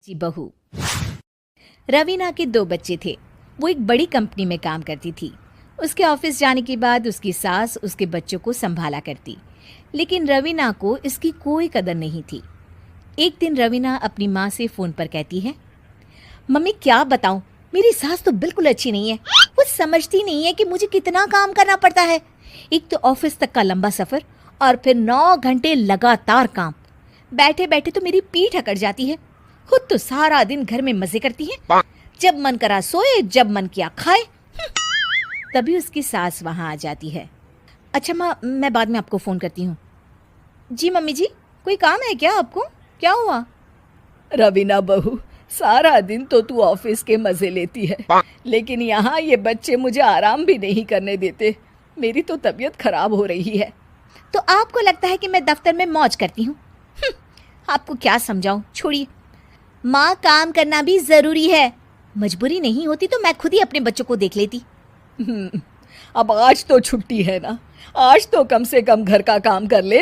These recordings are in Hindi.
जी बहू। रवीना के दो बच्चे थे। वो एक बड़ी कंपनी में काम करती थी। उसके ऑफिस जाने के बाद उसकी सास उसके बच्चों को संभाला करती, लेकिन रवीना को इसकी कोई कदर नहीं थी। एक दिन रवीना अपनी माँ से फोन पर कहती है, मम्मी क्या बताऊं, मेरी सास तो बिल्कुल अच्छी नहीं है। वो समझती नहीं है कि मुझे कितना काम करना पड़ता है। एक तो ऑफिस तक का लंबा सफर और फिर 9 घंटे लगातार काम। बैठे बैठे तो मेरी पीठ अकड़ जाती है। खुद तो सारा दिन घर में मजे करती है, जब मन करा सोए, जब मन किया खाए। तभी उसकी सास वहां आ जाती है। अच्छा माँ, मैं बाद में आपको फोन करती हूँ। जी मम्मी जी, कोई काम है क्या आपको? क्या हुआ? रवीना बहू, सारा दिन तो तू ऑफिस के मजे लेती है, लेकिन यहाँ ये बच्चे मुझे आराम भी नहीं करने देते। मेरी तो तबीयत खराब हो रही है। तो आपको लगता है कि मैं दफ्तर में मौज करती हूँ? आपको क्या समझाऊं, छोड़िए। माँ, काम करना भी जरूरी है। मजबूरी नहीं होती तो मैं खुद ही अपने बच्चों को देख लेती। अब आज तो छुट्टी है ना, आज तो कम से कम घर का काम कर ले।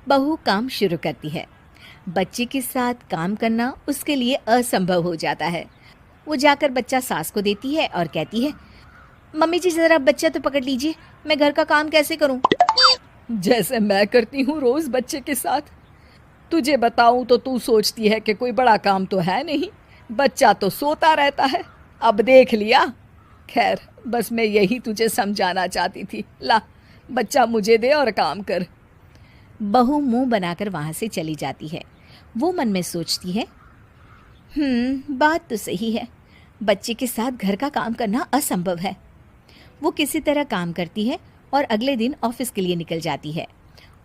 बहू काम शुरू करती है। बच्चे के साथ काम करना उसके लिए असंभव हो जाता है। वो जाकर बच्चा सास को देती है और कहती है, मम्मी जी जरा बच्चा तो पकड़ लीजिए, मैं घर का काम कैसे करूं? जैसे मैं करती हूँ रोज बच्चे के साथ। तुझे बताऊं तो तू सोचती है कि कोई बड़ा काम तो है नहीं, बच्चा तो सोता रहता है। अब देख लिया। खैर, बस मैं यही तुझे समझाना चाहती थी। ला, बच्चा मुझे दे और काम कर। बहू मुंह बनाकर वहां से चली जाती है। वो मन में सोचती है, बात तो सही है, बच्चे के साथ घर का काम करना असंभव है। वो किसी तरह काम करती है और अगले दिन ऑफिस के लिए निकल जाती है।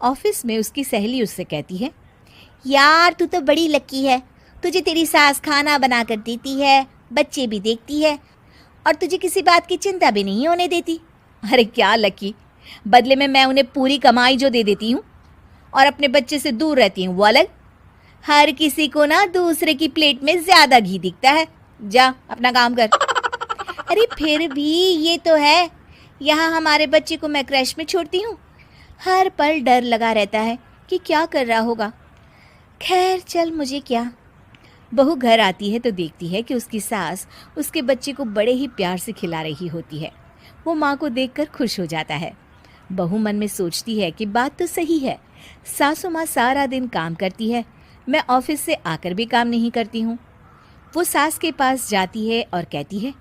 ऑफिस में उसकी सहेली उससे कहती है, यार तू तो बड़ी लकी है, तुझे तेरी सास खाना बना कर देती है, बच्चे भी देखती है और तुझे किसी बात की चिंता भी नहीं होने देती। अरे क्या लकी, बदले में मैं उन्हें पूरी कमाई जो दे देती हूँ और अपने बच्चे से दूर रहती हूँ वो अलग। हर किसी को ना दूसरे की प्लेट में ज्यादा घी दिखता है। जा अपना काम कर। अरे फिर भी ये तो है, यहाँ हमारे बच्चे को मैं क्रैश में छोड़ती हूँ, हर पल डर लगा रहता है कि क्या कर रहा होगा। खैर चल, मुझे क्या। बहू घर आती है तो देखती है कि उसकी सास उसके बच्चे को बड़े ही प्यार से खिला रही होती है। वो माँ को देखकर खुश हो जाता है। बहू मन में सोचती है कि बात तो सही है, सासू माँ सारा दिन काम करती है, मैं ऑफिस से आकर भी काम नहीं करती हूँ। वो सास के पास जाती है और कहती है,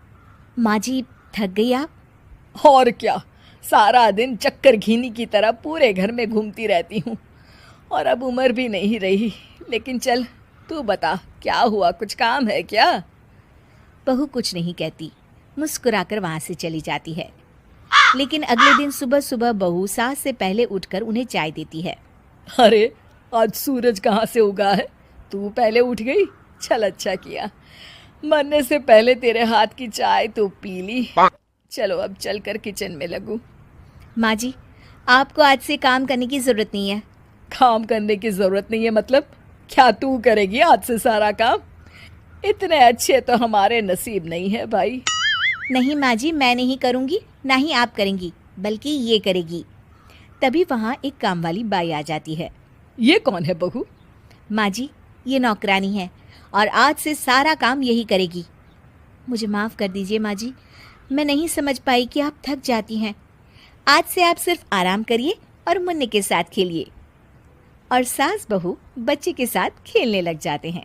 माँ जी थक गई आप? और क्या, सारा दिन चक्कर घीनी की तरह पूरे घर में घूमती रहती हूँ और अब उम्र भी नहीं रही। लेकिन चल तू बता, क्या हुआ, कुछ काम है क्या? बहू कुछ नहीं कहती, मुस्कुराकर वहां से चली जाती है। लेकिन अगले दिन सुबह सुबह बहू सास से पहले उठकर उन्हें चाय देती है। अरे आज सूरज कहाँ से उगा है, तू पहले उठ गई। चल अच्छा किया, मरने से पहले तेरे हाथ की चाय तो पी ली। चलो अब चलकर किचन में लगूं। माँ जी, आपको आज से काम करने की जरूरत नहीं है। काम करने की जरूरत नहीं है मतलब? क्या तू करेगी आज से सारा काम? इतने अच्छे तो हमारे नसीब नहीं है भाई। नहीं माँ जी, मैं नहीं करूँगी, ना ही आप करेंगी, बल्कि ये करेगी। तभी वहाँ एक काम वाली बाई आ जाती है। ये कौन है बहू? माँ जी, ये नौकरानी है और आज से सारा काम यही करेगी। मुझे माफ़ कर दीजिए माँ जी, मैं नहीं समझ पाई कि आप थक जाती हैं। आज से आप सिर्फ आराम करिए और मुन्ने के साथ खेलिए। और सास बहू बच्चे के साथ खेलने लग जाते हैं।